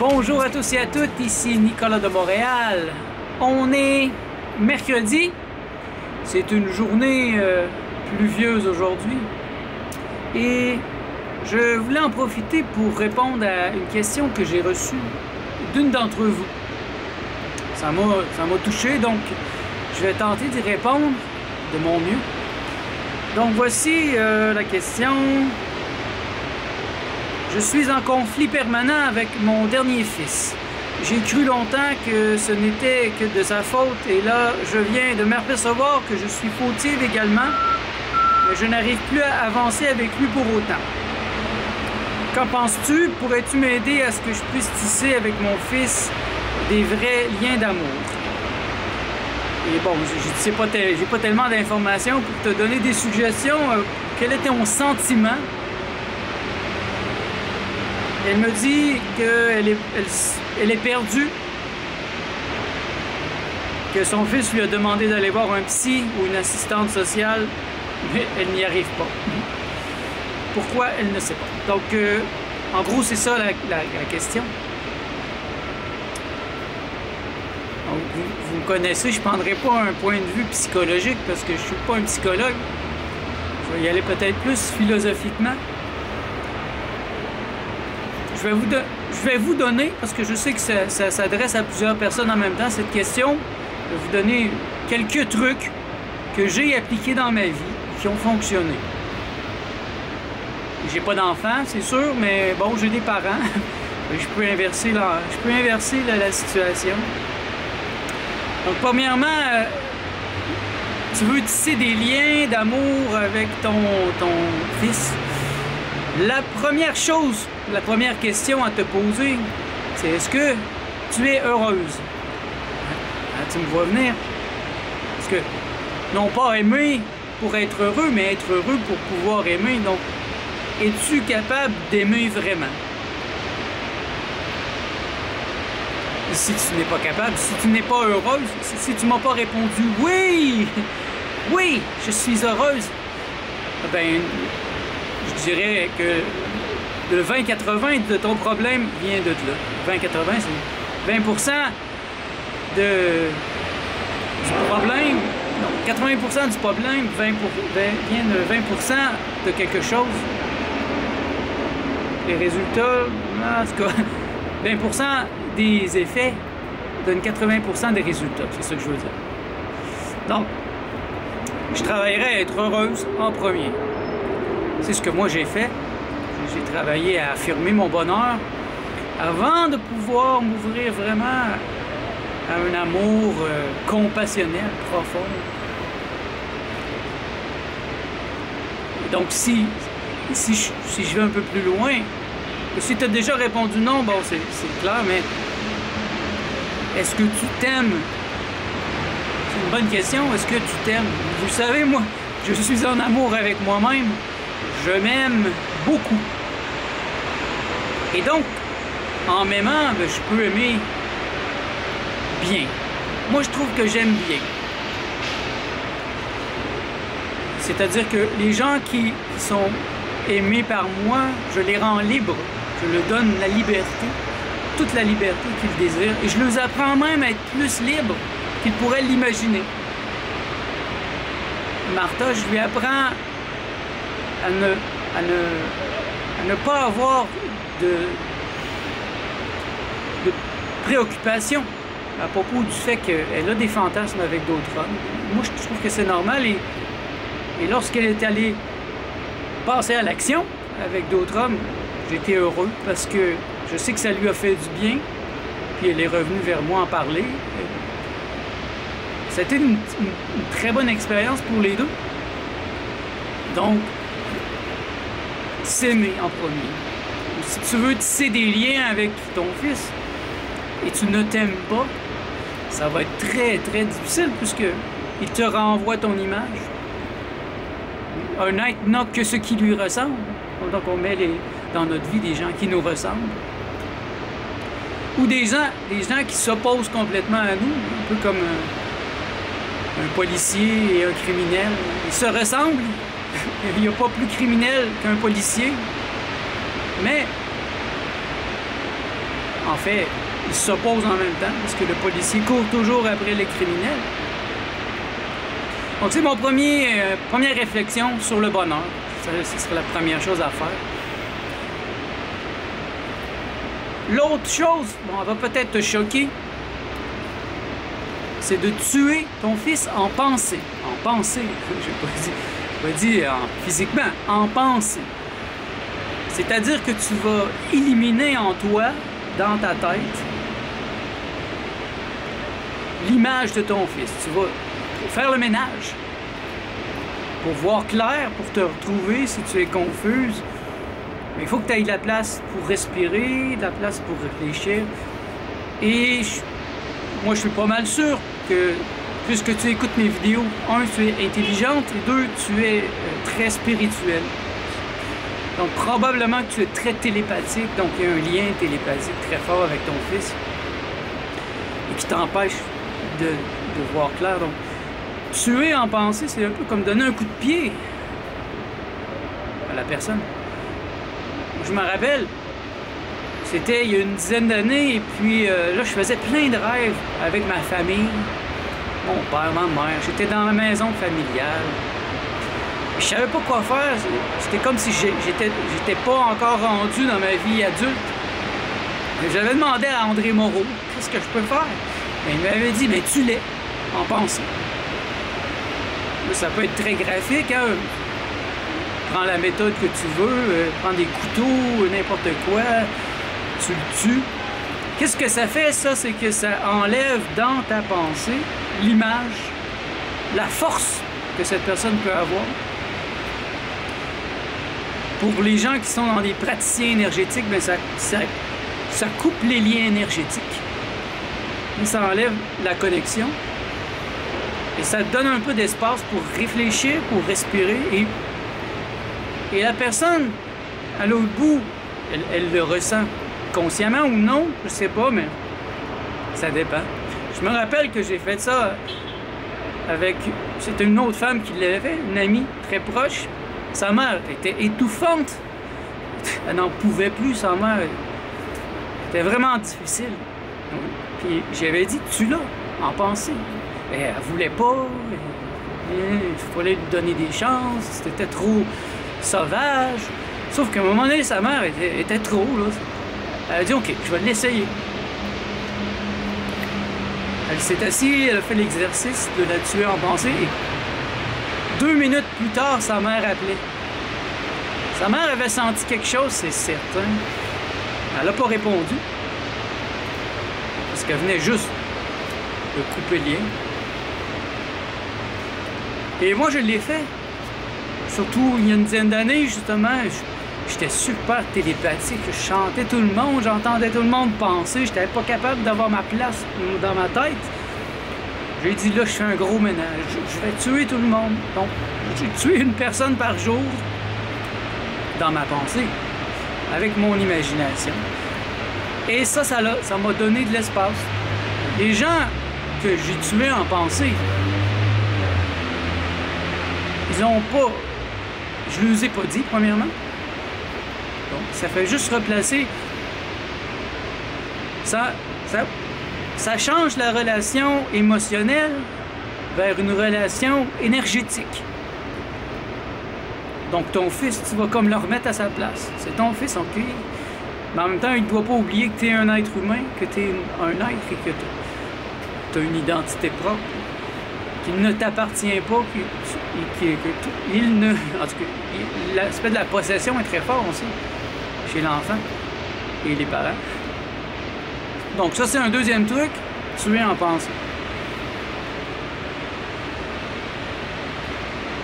Bonjour à tous et à toutes, ici Nicolas de Montréal. On est mercredi, c'est une journée pluvieuse aujourd'hui et je voulais en profiter pour répondre à une question que j'ai reçue d'une d'entre vous. Ça m'a touché, donc je vais tenter d'y répondre de mon mieux. Donc voici la question. Je suis en conflit permanent avec mon dernier fils. J'ai cru longtemps que ce n'était que de sa faute et là, je viens de m'apercevoir que je suis fautive également, mais je n'arrive plus à avancer avec lui pour autant. Qu'en penses-tu? Pourrais-tu m'aider à ce que je puisse tisser avec mon fils des vrais liens d'amour? Et bon, j'ai pas tellement d'informations pour te donner des suggestions. Quel est ton sentiment? Elle me dit qu'elle est perdue, que son fils lui a demandé d'aller voir un psy ou une assistante sociale, mais elle n'y arrive pas. Pourquoi? Elle ne sait pas. Donc, en gros, c'est ça la question. Donc, vous me connaissez, je ne prendrai pas un point de vue psychologique parce que je ne suis pas un psychologue. Je vais y aller peut-être plus philosophiquement. Je vais vous donner, parce que je sais que ça s'adresse à plusieurs personnes en même temps, cette question. Je vais vous donner quelques trucs que j'ai appliqués dans ma vie, qui ont fonctionné. J'ai pas d'enfants, c'est sûr, mais bon, j'ai des parents. Je peux inverser la situation. Donc, premièrement, tu veux tisser des liens d'amour avec ton fils. La première question à te poser, c'est est-ce que tu es heureuse? Tu me vois venir? Parce que, non pas aimer pour être heureux, mais être heureux pour pouvoir aimer. Donc, es-tu capable d'aimer vraiment? Et si tu n'es pas capable, si tu n'es pas heureuse, si tu ne m'as pas répondu « Oui! Oui, je suis heureuse », ben, je dirais que le 20-80 de ton problème vient de là. 20-80, c'est 20% du problème. Non, 80% du problème vient de 20% de quelque chose. Les résultats, en tout cas, 20% des effets donnent 80% des résultats. C'est ça que je veux dire. Donc, je travaillerai à être heureuse en premier. C'est ce que moi j'ai fait. J'ai travaillé à affirmer mon bonheur avant de pouvoir m'ouvrir vraiment à un amour compassionnel, profond. Et donc si je vais un peu plus loin, si tu as déjà répondu non, bon c'est clair, mais est-ce que tu t'aimes? C'est une bonne question, est-ce que tu t'aimes? Vous savez, moi, je suis en amour avec moi-même. Je m'aime beaucoup. Et donc, en m'aimant, ben, je peux aimer bien. Moi, je trouve que j'aime bien. C'est-à-dire que les gens qui sont aimés par moi, je les rends libres. Je leur donne la liberté, toute la liberté qu'ils désirent. Et je leur apprends même à être plus libres qu'ils pourraient l'imaginer. Martha, je lui apprends à ne pas avoir de préoccupation à propos du fait qu'elle a des fantasmes avec d'autres hommes. Moi, je trouve que c'est normal et lorsqu'elle est allée passer à l'action avec d'autres hommes, j'étais heureux parce que je sais que ça lui a fait du bien, puis elle est revenue vers moi en parler. C'était une très bonne expérience pour les deux. Donc, s'aimer en premier. Si tu veux tisser des liens avec ton fils et tu ne t'aimes pas, ça va être très, très difficile puisqu'il te renvoie ton image. Un être n'a que ce qui lui ressemble. Donc, on met dans notre vie des gens qui nous ressemblent. Ou des gens qui s'opposent complètement à nous, un peu comme un policier et un criminel. Ils se ressemblent. Il n'y a pas plus criminel qu'un policier. Mais, en fait, ils s'opposent en même temps, parce que le policier court toujours après les criminels. Donc c'est mon première réflexion sur le bonheur. Ce serait la première chose à faire. L'autre chose, bon, elle va peut-être te choquer, c'est de tuer ton fils en pensée. En pensée, je n'ai pas dit physiquement, en pensée. C'est-à-dire que tu vas éliminer en toi, dans ta tête, l'image de ton fils. Tu vas faire le ménage pour voir clair, pour te retrouver si tu es confuse. Mais il faut que tu aies de la place pour respirer, de la place pour réfléchir. Et moi, je suis pas mal sûr que, puisque tu écoutes mes vidéos, un, tu es intelligente, et deux, tu es très spirituelle. Donc, probablement que tu es très télépathique, donc il y a un lien télépathique très fort avec ton fils et qui t'empêche de voir clair. Donc, tuer en pensée, c'est un peu comme donner un coup de pied à la personne. Je me rappelle, c'était il y a une dizaine d'années, et puis là, je faisais plein de rêves avec ma famille, mon père, ma mère. J'étais dans la maison familiale. Je savais pas quoi faire. C'était comme si j'étais pas encore rendu dans ma vie adulte. J'avais demandé à André Moreau, qu'est-ce que je peux faire? Et il m'avait dit, mais tue-les en pensée. Ça peut être très graphique, hein? Prends la méthode que tu veux, prends des couteaux, n'importe quoi, tu le tues. Qu'est-ce que ça fait, ça? C'est que ça enlève dans ta pensée l'image, la force que cette personne peut avoir. Pour les gens qui sont dans des praticiens énergétiques, bien, ça coupe les liens énergétiques. Ça enlève la connexion. Et ça te donne un peu d'espace pour réfléchir, pour respirer. Et la personne, à l'autre bout, elle le ressent consciemment ou non, je sais pas, mais ça dépend. Je me rappelle que j'ai fait ça avec... C'était une autre femme qui l'avait fait, une amie très proche. Sa mère était étouffante. Elle n'en pouvait plus, sa mère. C'était vraiment difficile. Puis j'avais dit, tue-la, en pensée. Et elle voulait pas. Il fallait lui donner des chances. C'était trop sauvage. Sauf qu'à un moment donné, sa mère était trop, là. Elle a dit, OK, je vais l'essayer. Elle s'est assise, elle a fait l'exercice de la tuer en pensée. Et 2 minutes plus tard, sa mère appelait. Sa mère avait senti quelque chose, c'est certain. Elle n'a pas répondu. Parce qu'elle venait juste de couper le lien. Et moi, je l'ai fait. Surtout il y a une dizaine d'années, justement, j'étais super télépathique. Je chantais tout le monde, j'entendais tout le monde penser. J'étais pas capable d'avoir ma place dans ma tête. J'ai dit, là, je fais un gros ménage. Je vais tuer tout le monde. Donc, j'ai tué une personne par jour dans ma pensée, avec mon imagination. Et ça m'a donné de l'espace. Les gens que j'ai tués en pensée, ils ont pas... Je ne les ai pas dit, premièrement. Donc, ça fait juste replacer... Ça change la relation émotionnelle vers une relation énergétique. Donc, ton fils, tu vas comme le remettre à sa place. C'est ton fils, OK? Mais en même temps, il ne doit pas oublier que tu es un être humain, que tu es un être et que tu as une identité propre, qu'il ne t'appartient pas, en tout cas, l'aspect de la possession est très fort aussi, chez l'enfant et les parents. Donc ça, c'est un deuxième truc, tuer en pensée.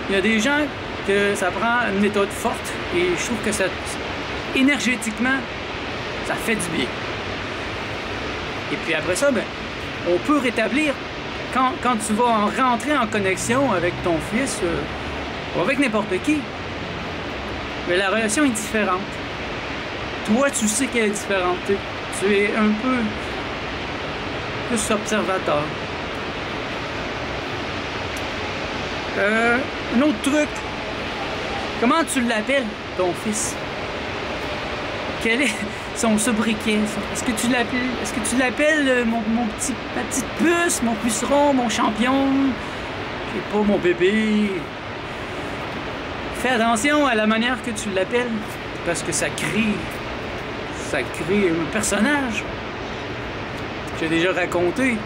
Il y a des gens que ça prend une méthode forte et je trouve que ça, énergétiquement, ça fait du bien. Et puis après ça, ben, on peut rétablir, quand tu vas rentrer en connexion avec ton fils, ou avec n'importe qui, mais la relation est différente. Toi, tu sais qu'elle est différente. tu es un peu plus observateur. Un autre truc, comment tu l'appelles, ton fils? Quel est son sobriquet? Est-ce que tu l'appelles ma petite puce, mon puceron, mon champion? Je sais pas, mon bébé. Fais attention à la manière que tu l'appelles, parce que ça crée un personnage. J'ai déjà raconté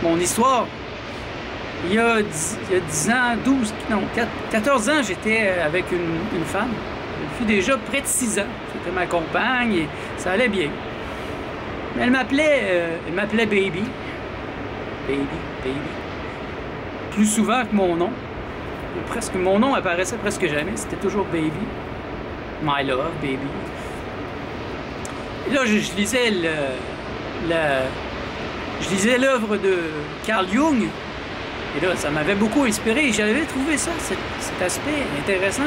mon histoire. Il y a 10 ans, 12, non, 14 ans, j'étais avec une femme. Depuis déjà près de 6 ans. C'était ma compagne et ça allait bien. Mais elle m'appelait Baby. Baby. Plus souvent que mon nom. Mon nom apparaissait presque jamais. C'était toujours Baby. My love, Baby. Et là, je lisais je lisais l'œuvre de Carl Jung. Et là, ça m'avait beaucoup inspiré. J'avais trouvé ça, cet aspect intéressant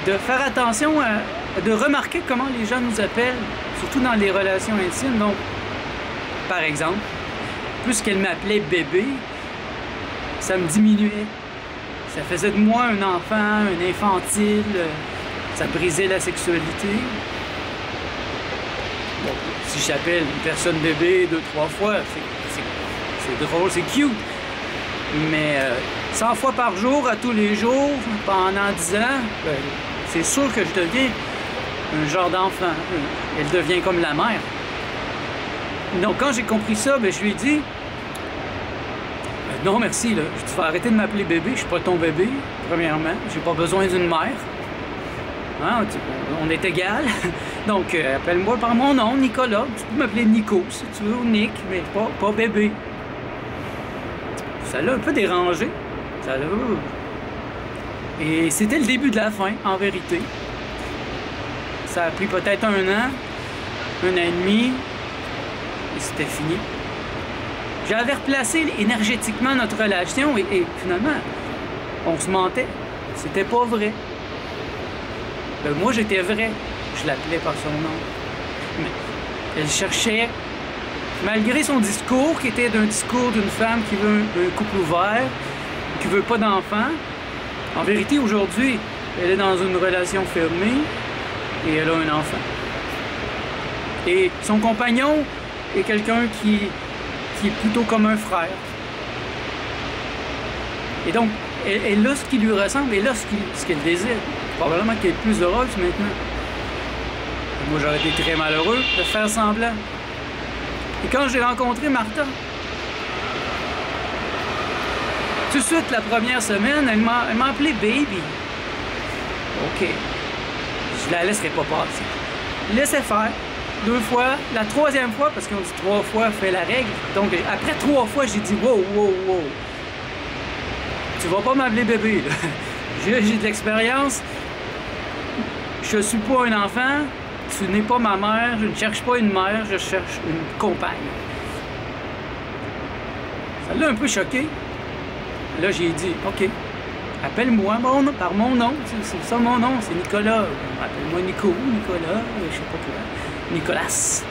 de faire attention de remarquer comment les gens nous appellent, surtout dans les relations intimes. Donc, par exemple, plus qu'elle m'appelait bébé, ça me diminuait. Ça faisait de moi un enfant, un infantile, ça brisait la sexualité. Bon, si j'appelle une personne bébé 2-3 fois, c'est drôle, c'est cute. Mais 100 fois par jour, à tous les jours, pendant 10 ans, ben, c'est sûr que je deviens un genre d'enfant. Elle devient comme la mère. Donc quand j'ai compris ça, ben, je lui ai dit non merci, là. Tu vas arrêter de m'appeler bébé, je suis pas ton bébé, premièrement. J'ai pas besoin d'une mère. Hein? On est égal. Donc appelle-moi par mon nom, Nicolas. Tu peux m'appeler Nico si tu veux, ou Nick, mais pas bébé. Ça l'a un peu dérangé. Et c'était le début de la fin, en vérité. Ça a pris peut-être 1 an, 1 an et demi, et c'était fini. J'avais replacé énergétiquement notre relation et finalement, on se mentait. C'était pas vrai. Ben, moi, j'étais vrai. Je l'appelais par son nom. Mais elle cherchait, malgré son discours, qui était d'un discours d'une femme qui veut un couple ouvert, qui veut pas d'enfants, en vérité, aujourd'hui, elle est dans une relation fermée et elle a un enfant. Et son compagnon est quelqu'un qui est plutôt comme un frère. Et donc, elle a ce qui lui ressemble, elle a ce qu'elle désire. Probablement qu'elle est plus heureuse maintenant. Et moi, j'aurais été très malheureux de faire semblant. Et quand j'ai rencontré Martha, tout de suite, la première semaine, elle m'a appelé Baby. OK. Je la laisserai pas passer. Laissez faire. 2 fois. La 3e fois, parce qu'on dit 3 fois fait la règle. Donc, après 3 fois, j'ai dit wow. Tu vas pas m'appeler bébé, là. J'ai de l'expérience. Je suis pas un enfant. Tu n'es pas ma mère. Je ne cherche pas une mère. Je cherche une compagne. Ça l'a un peu choqué. Là, j'ai dit, OK, appelle-moi par mon nom. C'est ça mon nom, c'est Nicolas. Appelle-moi Nico, Nicolas, je sais pas quoi. Nicolas.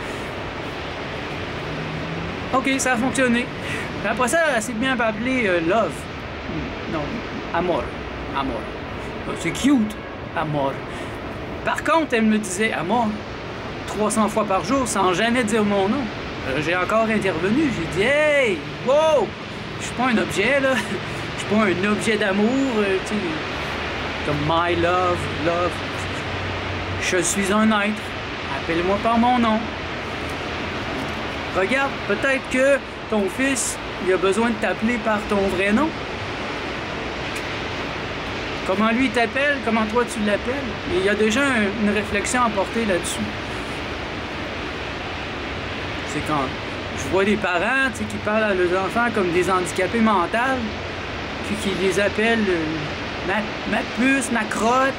OK, ça a fonctionné. Après ça, elle s'est bien appelée Love. Non, Amor. C'est cute, Amor. Par contre, elle me disait Amor 300 fois par jour sans jamais dire mon nom. J'ai encore intervenu. J'ai dit, hey, wow! Je suis pas un objet, là. Je suis pas un objet d'amour, tu sais, comme my love. Je suis un être. Appelle-moi par mon nom. Regarde, peut-être que ton fils, il a besoin de t'appeler par ton vrai nom. Comment lui t'appelle, comment toi tu l'appelles. Il y a déjà une réflexion à porter là-dessus. C'est quand je vois des parents qui parlent à leurs enfants comme des handicapés mentaux, puis qui les appellent ma puce, ma crotte,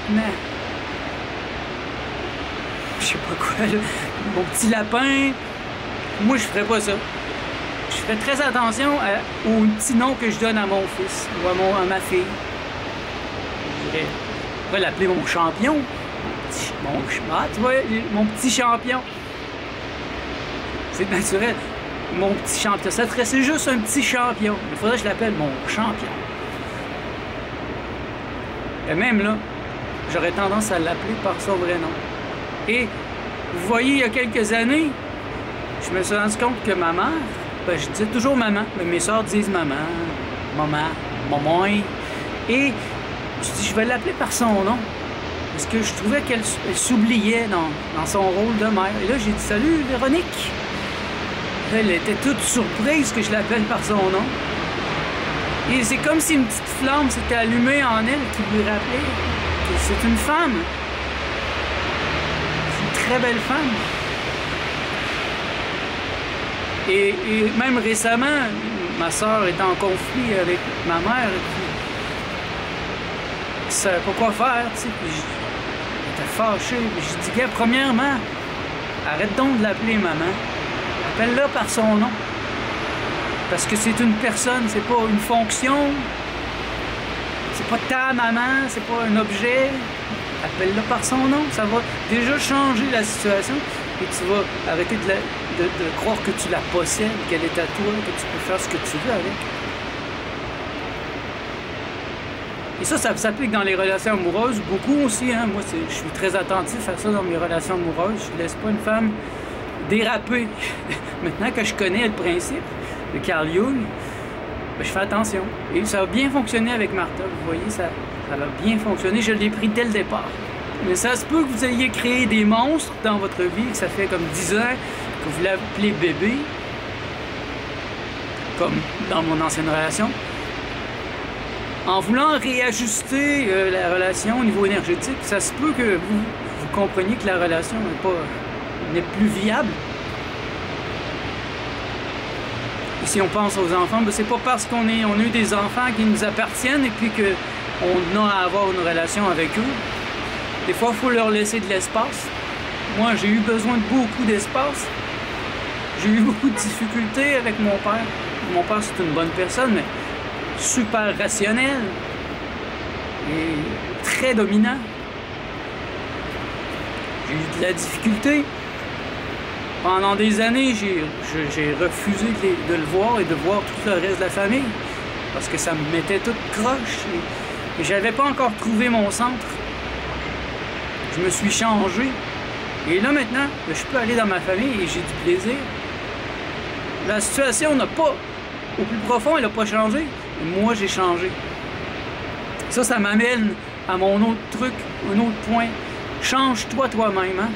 je sais pas quoi, là, mon petit lapin. Moi, je ferais pas ça. Je ferais très attention aux petits noms que je donne à mon fils ou à ma fille. Je pourrais l'appeler mon champion. Tu vois, mon petit champion. C'est naturel. Mon petit champion. Ça serait juste un petit champion. Il faudrait que je l'appelle mon champion. Et même là, j'aurais tendance à l'appeler par son vrai nom. Et vous voyez, il y a quelques années, je me suis rendu compte que ma mère, ben, je disais toujours maman, mais mes soeurs disent maman, maman. Et je dis, je vais l'appeler par son nom. Parce que je trouvais qu'elle s'oubliait dans son rôle de mère. Et là, j'ai dit, salut Véronique. Elle était toute surprise que je l'appelle par son nom. Et c'est comme si une petite flamme s'était allumée en elle qui lui rappelait que c'est une femme. C'est une très belle femme. Et même récemment, ma soeur était en conflit avec ma mère. Puis, ne savait pas quoi faire, tu sais. Puis j'étais fâché. Puis je dis, gars, premièrement, arrête donc de l'appeler maman. Appelle-la par son nom. Parce que c'est une personne, c'est pas une fonction. C'est pas ta maman, c'est pas un objet. Appelle-la par son nom. Ça va déjà changer la situation. Et tu vas arrêter de croire que tu la possèdes, qu'elle est à toi, que tu peux faire ce que tu veux avec. Et ça s'applique dans les relations amoureuses beaucoup aussi. Hein? Moi, je suis très attentif à ça dans mes relations amoureuses. Je ne laisse pas une femme déraper. Maintenant que je connais le principe de Carl Jung, ben, je fais attention. Et ça a bien fonctionné avec Martha. Vous voyez, ça a bien fonctionné. Je l'ai pris dès le départ. Mais ça se peut que vous ayez créé des monstres dans votre vie, que ça fait comme 10 ans que vous l'appelez bébé, comme dans mon ancienne relation. En voulant réajuster la relation au niveau énergétique, ça se peut que vous compreniez que la relation n'est plus viable. Et si on pense aux enfants, ben c'est pas parce qu'on a eu des enfants qui nous appartiennent et puis qu'on a à avoir une relation avec eux. Des fois, il faut leur laisser de l'espace. Moi, j'ai eu besoin de beaucoup d'espace. J'ai eu beaucoup de difficultés avec mon père. Mon père, c'est une bonne personne, mais super rationnel et très dominant. J'ai eu de la difficulté. Pendant des années, j'ai refusé de le voir et de voir tout le reste de la famille parce que ça me mettait toute croche et j'avais pas encore trouvé mon centre. Je me suis changé. Et là, maintenant, je peux aller dans ma famille et j'ai du plaisir. La situation n'a pas, au plus profond, elle n'a pas changé. Mais moi, j'ai changé. Ça m'amène à mon autre truc, un autre point. Change-toi toi-même, hein?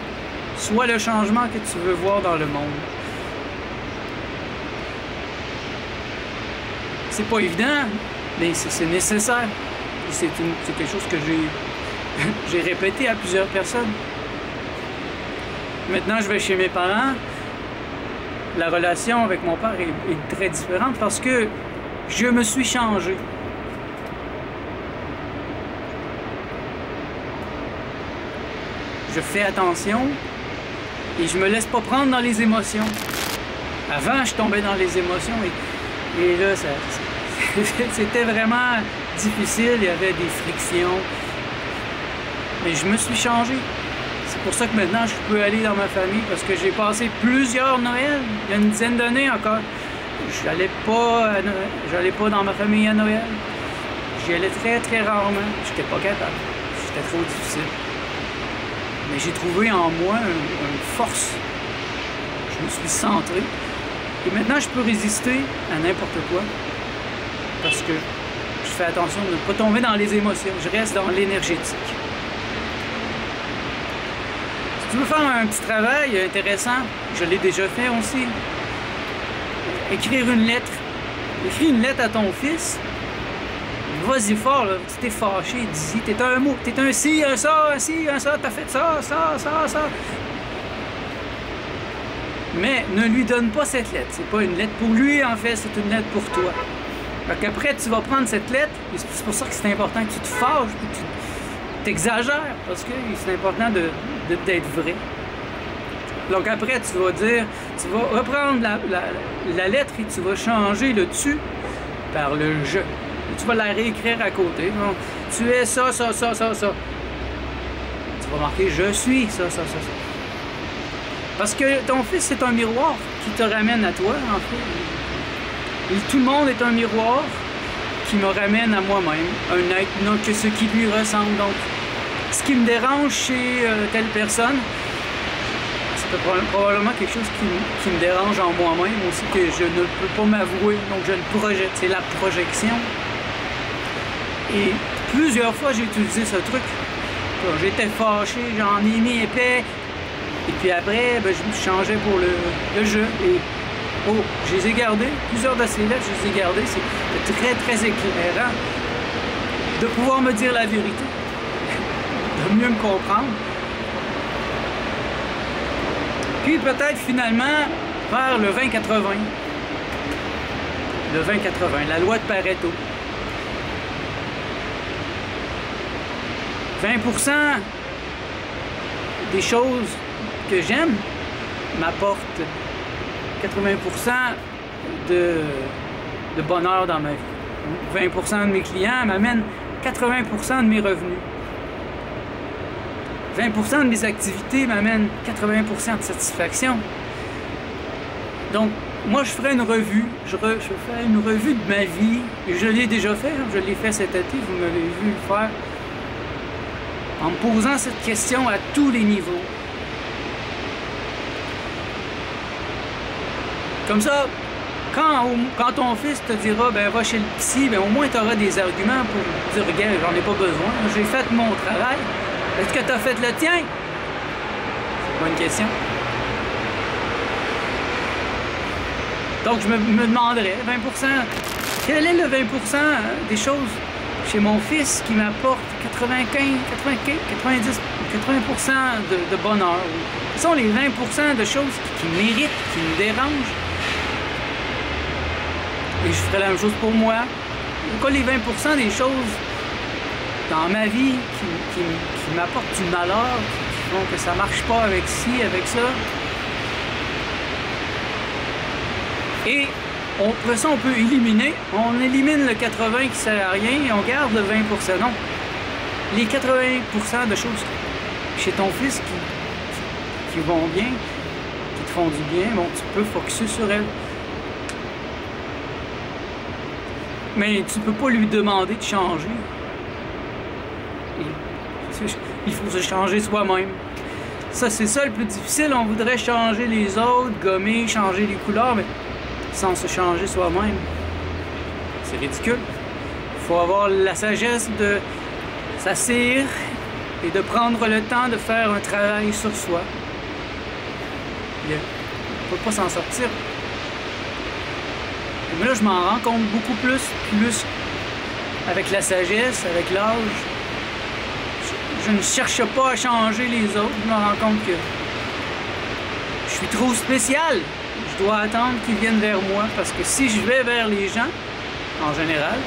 Sois le changement que tu veux voir dans le monde. C'est pas évident, mais c'est nécessaire. C'est quelque chose que j'ai répété à plusieurs personnes. Maintenant, je vais chez mes parents. La relation avec mon père est très différente parce que je me suis changé. Je fais attention et je me laisse pas prendre dans les émotions. Avant, je tombais dans les émotions et là, c'était vraiment difficile. Il y avait des frictions. Mais je me suis changé. C'est pour ça que maintenant, je peux aller dans ma famille parce que j'ai passé plusieurs Noëls. Il y a une dizaine d'années encore. Je n'allais pas dans ma famille à Noël. J'y allais très, très rarement. J'étais pas capable. C'était trop difficile. Mais j'ai trouvé en moi une force. Je me suis centré. Et maintenant, je peux résister à n'importe quoi. Parce que je fais attention de ne pas tomber dans les émotions. Je reste dans l'énergétique. Si tu veux faire un petit travail intéressant, je l'ai déjà fait aussi. Écrire une lettre. Écris une lettre à ton fils. Vas-y fort, là. Tu t'es fâché, dis-y. T'es un mot. T'es un ci, un ça, t'as fait ça. Mais ne lui donne pas cette lettre. C'est pas une lettre pour lui, en fait, c'est une lettre pour toi. Fait qu'après, tu vas prendre cette lettre, et c'est pour ça que c'est important que tu te fâches, que tu t'exagères, parce que c'est important d'être vrai. Donc après, tu vas reprendre la lettre et tu vas changer le tu par le je. Et tu vas la réécrire à côté. Donc, tu es ça. Tu vas marquer je suis ça. Parce que ton fils, c'est un miroir qui te ramène à toi, en fait. Et tout le monde est un miroir qui me ramène à moi-même, un être, non que ce qui lui ressemble. Donc, ce qui me dérange chez telle personne, c'est probablement quelque chose qui me dérange en moi-même aussi, que je ne peux pas m'avouer, donc je le projette, c'est la projection. Et plusieurs fois, j'ai utilisé ce truc. J'étais fâché, j'en ai mis épais, et puis après, ben, je me changeais pour le jeu. Et oh, je les ai gardés, plusieurs de ces lettres, je les ai gardés. C'est très, très éclairant de pouvoir me dire la vérité, de mieux me comprendre. Puis peut-être finalement faire le 20-80. Le 20-80, la loi de Pareto. 20% des choses que j'aime m'apportent 80% de bonheur dans ma vie. 20% de mes clients m'amènent 80% de mes revenus. 20% de mes activités m'amènent 80% de satisfaction. Donc, moi, je ferai une revue. Je ferai une revue de ma vie. Et je l'ai déjà fait. Je l'ai fait cet été. Vous m'avez vu le faire. En me posant cette question à tous les niveaux. Comme ça, quand ton fils te dira, ben va chez le psy, ben au moins tu auras des arguments pour dire, regarde, j'en ai pas besoin. J'ai fait mon travail. Est-ce que tu as fait le tien? C'est pas une question. Donc, je me demanderais, 20%, quel est le 20% des choses chez mon fils qui m'apporte 90, 80% de bonheur? Ce sont les 20% de choses qui méritent, qui me dérangent. Et je ferai la même chose pour moi. Quoi, les 20% des choses dans ma vie qui m'apportent du malheur, qui font que ça marche pas avec ci, avec ça. Et après ça, on peut éliminer. On élimine le 80 qui sert à rien et on garde le 20%. Non. Les 80% de choses chez ton fils qui vont bien, qui te font du bien, bon, tu peux focusser sur elles. Mais tu peux pas lui demander de changer. Il faut se changer soi-même. Ça, c'est ça le plus difficile. On voudrait changer les autres, gommer, changer les couleurs, mais sans se changer soi-même. C'est ridicule. Il faut avoir la sagesse de s'asseoir et de prendre le temps de faire un travail sur soi. On ne peut pas s'en sortir. Mais là, je m'en rends compte beaucoup plus avec la sagesse, avec l'âge. Je ne cherche pas à changer les autres. Je me rends compte que je suis trop spécial. Je dois attendre qu'ils viennent vers moi parce que si je vais vers les gens, en général,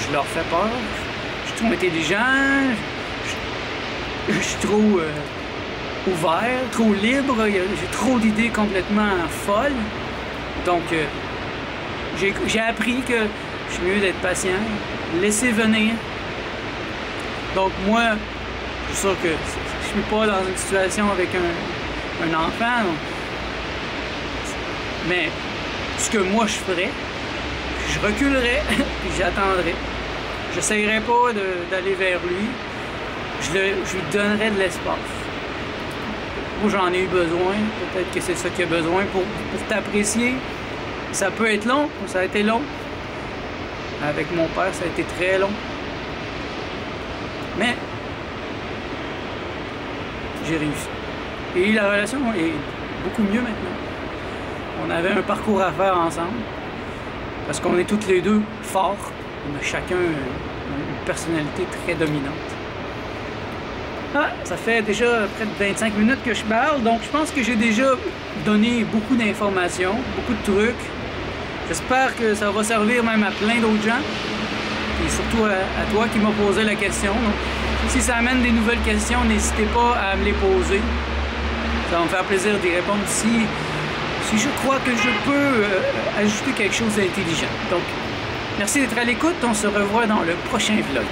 je leur fais peur. Je suis trop intelligent. Je suis trop ouvert, trop libre. J'ai trop d'idées complètement folles. Donc, j'ai appris que je suis mieux d'être patient, laisser venir. Donc moi, je suis sûr que je suis pas dans une situation avec un enfant. Donc, mais ce que moi je ferais, je reculerais et j'attendrais. Je n'essayerais pas d'aller vers lui. Je lui donnerais de l'espace. Moi j'en ai eu besoin. Peut-être que c'est ça qu'il a besoin pour t'apprécier. Ça peut être long, ça a été long. Avec mon père, ça a été très long. Mais j'ai réussi. Et la relation est beaucoup mieux maintenant. On avait un parcours à faire ensemble. Parce qu'on est toutes les deux forts. On a chacun une personnalité très dominante. Ah, ça fait déjà près de 25 minutes que je parle. Donc je pense que j'ai déjà donné beaucoup d'informations, beaucoup de trucs. J'espère que ça va servir même à plein d'autres gens. Et surtout à toi qui m'as posé la question. Donc, si ça amène des nouvelles questions, n'hésitez pas à me les poser. Ça va me faire plaisir d'y répondre si je crois que je peux ajouter quelque chose d'intelligent. Donc, merci d'être à l'écoute. On se revoit dans le prochain vlog.